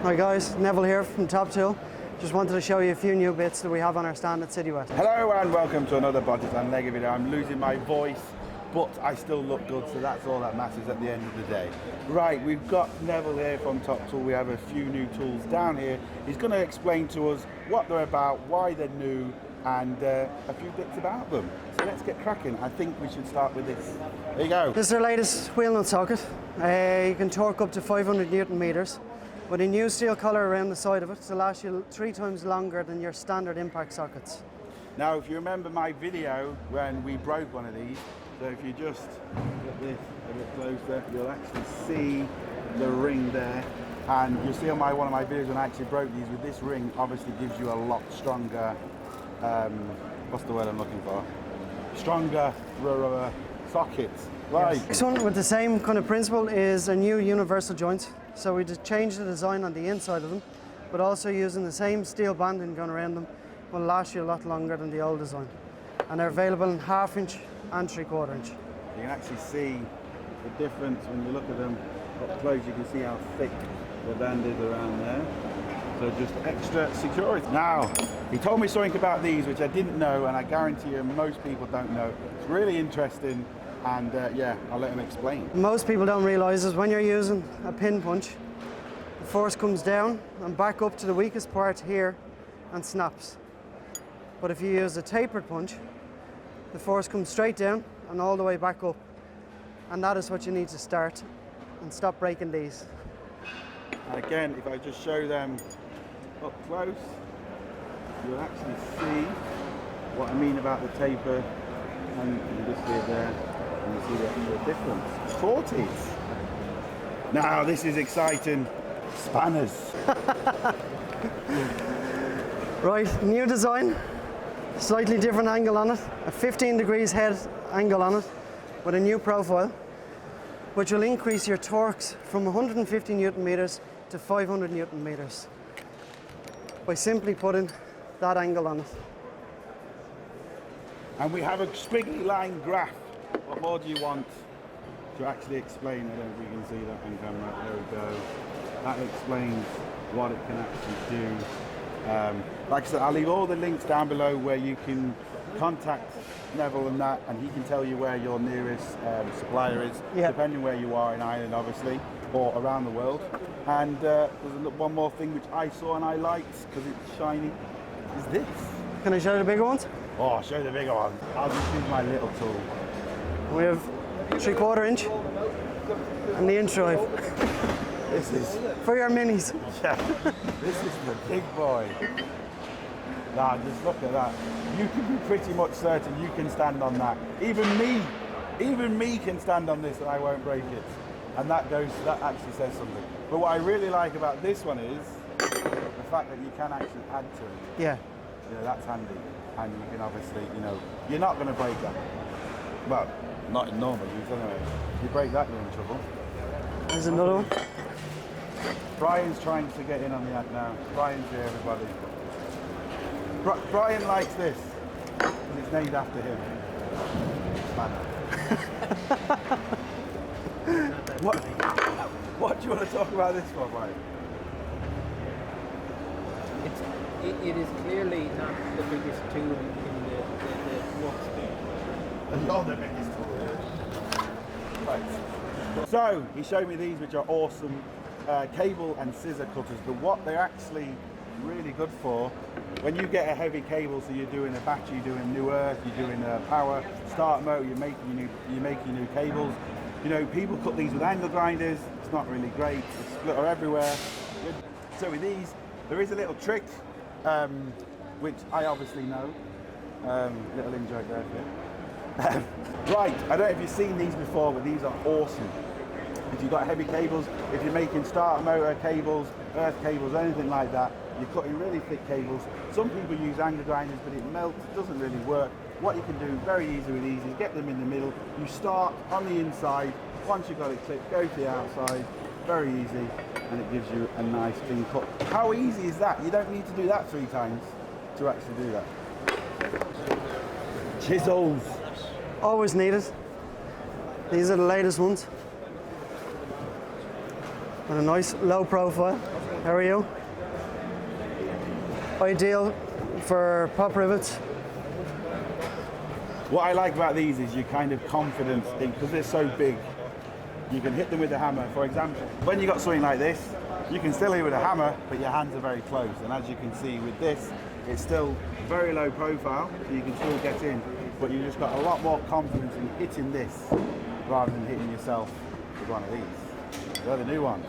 Hi guys, Neville here from Toptul. Just wanted to show you a few new bits that we have on our stand at Citywet. Hello and welcome to another Bodgit And Leggit video. I'm losing my voice, but I still look good, so that's all that matters at the end of the day. Right, we've got Neville here from Toptul. We have a few new tools down here. He's going to explain to us what they're about, why they're new, and a few bits about them. So let's get cracking. I think we should start with this. There you go. This is our latest wheel nut socket. You can torque up to 500 Newton meters with a new steel collar around the side of it to last you 3 times longer than your standard impact sockets. Now, if you remember my video when we broke one of these, so if you just get this a bit closer, you'll actually see the ring there. And you'll see on one of my videos when I actually broke these, with this ring obviously gives you a lot stronger, what's the word I'm looking for? Stronger sockets. Right. This one with the same kind of principle is a new universal joint. So we just changed the design on the inside of them, but also using the same steel banding going around them will last you a lot longer than the old design. And they're available in 1/2 inch and 3/4 inch. You can actually see the difference when you look at them up close. You can see how thick the band is around there. So just extra security. Now, he told me something about these which I didn't know, and I guarantee you most people don't know. It's really interesting, and yeah, I'll let him explain. Most people don't realise is when you're using a pin punch, the force comes down and back up to the weakest part here and snaps. But if you use a tapered punch, the force comes straight down and all the way back up. And that is what you need to start and stop breaking these. And again, if I just show them up close, you'll actually see what I mean about the taper, and you can just see it there, and you see the actual difference. 40s. Now this is exciting. Spanners. Right, new design, slightly different angle on it, a 15 degrees head angle on it with a new profile, which will increase your torques from 150 Newton meters to 500 Newton meters by simply putting that angle on it. And we have a squiggly line graph. What more do you want to actually explain? I don't know if you can see that on camera. There we go. That explains what it can actually do. Like I said, I'll leave all the links down below where you can contact Neville and that, and he can tell you where your nearest supplier is, depending where you are in Ireland, obviously, or around the world. And there's one more thing which I saw and I liked because it's shiny, is this. Can I show you the bigger ones? Oh, I'll show you the bigger one. I'll just use my little tool. We have 3/4 inch and the inch drive. This is... For your minis. Yeah, this is the big boy. Now, just look at that. You can be pretty much certain you can stand on that. Even me can stand on this and I won't break it. And that actually says something. But what I really like about this one is the fact that you can actually add to it. Yeah. Yeah, that's handy. And you can obviously, you know, you're not going to break that. Well, not in normal use anyway. If you break that, you're in trouble. There's another one. Brian's trying to get in on the ad now. Brian's here, everybody. Brian likes this, because it's named after him. What do you want to talk about this for, Brian? It is clearly not the biggest tool in the workspace. You're the biggest tool. Right. So, he showed me these, which are awesome cable and scissor cutters, but what they're actually really good for, when you get a heavy cable, so you're doing a battery, you're doing new earth, you're doing a power start motor, you're making new cables. You know, people cut these with angle grinders. It's not really great. It's splitter everywhere. So with these, there is a little trick, which I obviously know. Little in joke there for you. Right, I don't know if you've seen these before, but these are awesome. If you've got heavy cables, if you're making starter motor cables, earth cables, anything like that, you're cutting really thick cables. Some people use angle grinders, but it melts, it doesn't really work. What you can do very easy with these is get them in the middle. You start on the inside. Once you've got it clipped, go to the outside. Very easy, and it gives you a nice clean cut. How easy is that? You don't need to do that 3 times to actually do that. Chisels. Always needed. These are the latest ones. And a nice low profile. How are you? Ideal for pop rivets. What I like about these is you're kind of confident in, because they're so big, you can hit them with a hammer. For example, when you got something like this, you can still hit with a hammer, but your hands are very close. And as you can see with this, it's still very low profile, so you can still get in, but you just got a lot more confidence in hitting this rather than hitting yourself with one of these. They're the new ones.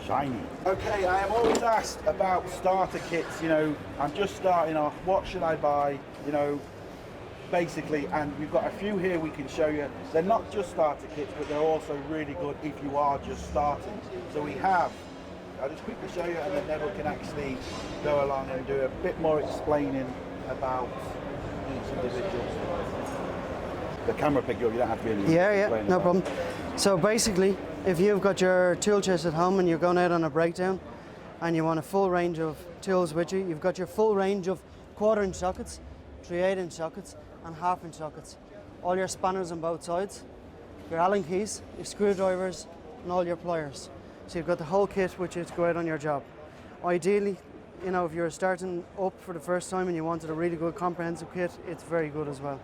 Shiny. Okay, I am always asked about starter kits. You know, I'm just starting off, what should I buy? You know, basically, and we've got a few here we can show you. They're not just starter kits, but they're also really good if you are just starting. So we have, I'll just quickly show you, and then Neville can actually go along and do a bit more explaining about each individual. The camera pick you up, you don't have to be Yeah, no problem. So basically, if you've got your tool chest at home and you're going out on a breakdown and you want a full range of tools with you, you've got your full range of 1/4 inch sockets, 3/8 inch sockets and 1/2 inch sockets. All your spanners on both sides, your Allen keys, your screwdrivers and all your pliers. So you've got the whole kit with you to go out on your job. Ideally, you know, if you're starting up for the first time and you wanted a really good comprehensive kit, it's very good as well.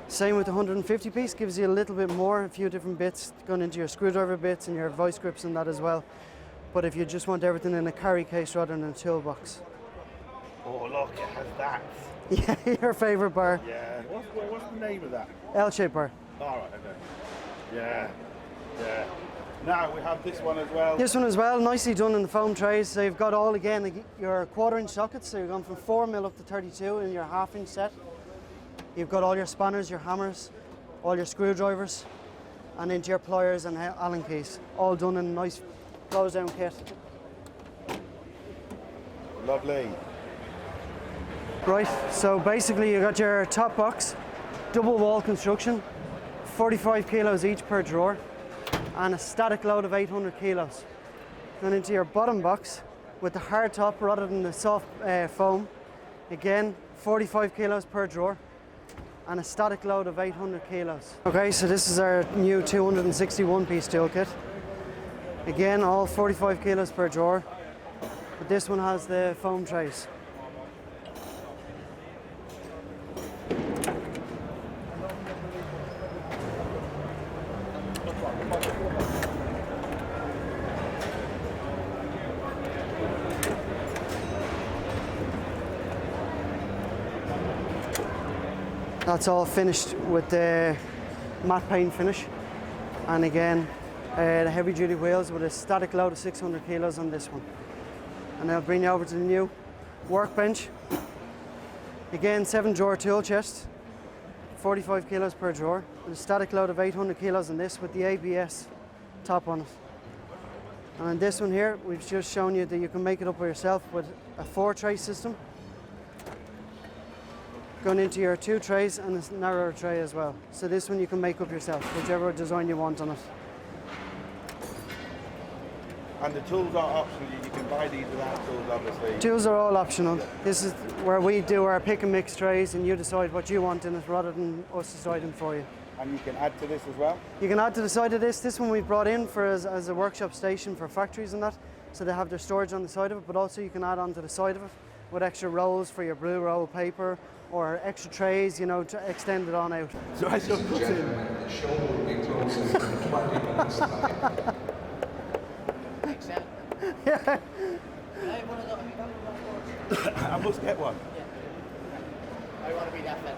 Same with the 150 piece, gives you a little bit more, a few different bits going into your screwdriver bits and your vice grips and that as well. But if you just want everything in a carry case rather than a toolbox. Oh look, it has that. Yeah, your favourite bar. Yeah. What's the name of that? L-shaped bar. All right, okay. Yeah, yeah. Now we have this one as well. This one as well, nicely done in the foam trays. So you've got all, again, your 1/4 inch sockets. So you're going from 4mm up to 32 in your 1/2 inch set. You've got all your spanners, your hammers, all your screwdrivers, and into your pliers and Allen keys. All done in a nice close down kit. Lovely. Right, so basically you got your top box, double wall construction, 45 kilos each per drawer, and a static load of 800 kilos. Then into your bottom box with the hard top rather than the soft foam. Again, 45 kilos per drawer and a static load of 800 kilos. Okay, so this is our new 261 piece toolkit. Again, all 45 kilos per drawer, but this one has the foam trays. That's all finished with the matte paint finish, and again the heavy duty wheels with a static load of 600 kilos on this one. And I'll bring you over to the new workbench. Again, 7 drawer tool chest, 45 kilos per drawer, with a static load of 800 kilos on this with the ABS top on it. And on this one here, we've just shown you that you can make it up by yourself with a 4 tray system, going into your 2 trays and a narrower tray as well. So this one you can make up yourself, whichever design you want on it. And the tools are optional, you can buy these without tools obviously. Tools are all optional. This is where we do our pick and mix trays and you decide what you want in it rather than us deciding for you. And you can add to this as well? You can add to the side of this. This one we brought in for as a workshop station for factories and that. So they have their storage on the side of it, but also you can add on to the side of it with extra rolls for your blue roll paper or extra trays, you know, to extend it on out. So as you're cutting... The show will be closing in 20 minutes time. Excel. Yeah. I must get one. Yeah. I want to be that fella.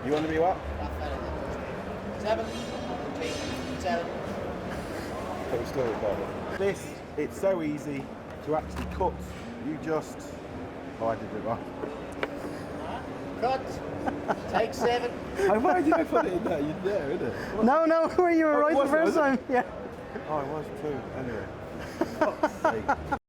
You want to be what? That fella. 7, 8, 7. But we're still recording. This, it's so easy to actually cut. You just... Oh, I did it wrong. Cut. Take 7. Why did I put it in there? You're there, isn't it? No, you were right the was it, first was it? time. Yeah. Oh, it was too. Anyway. Fuck's sake.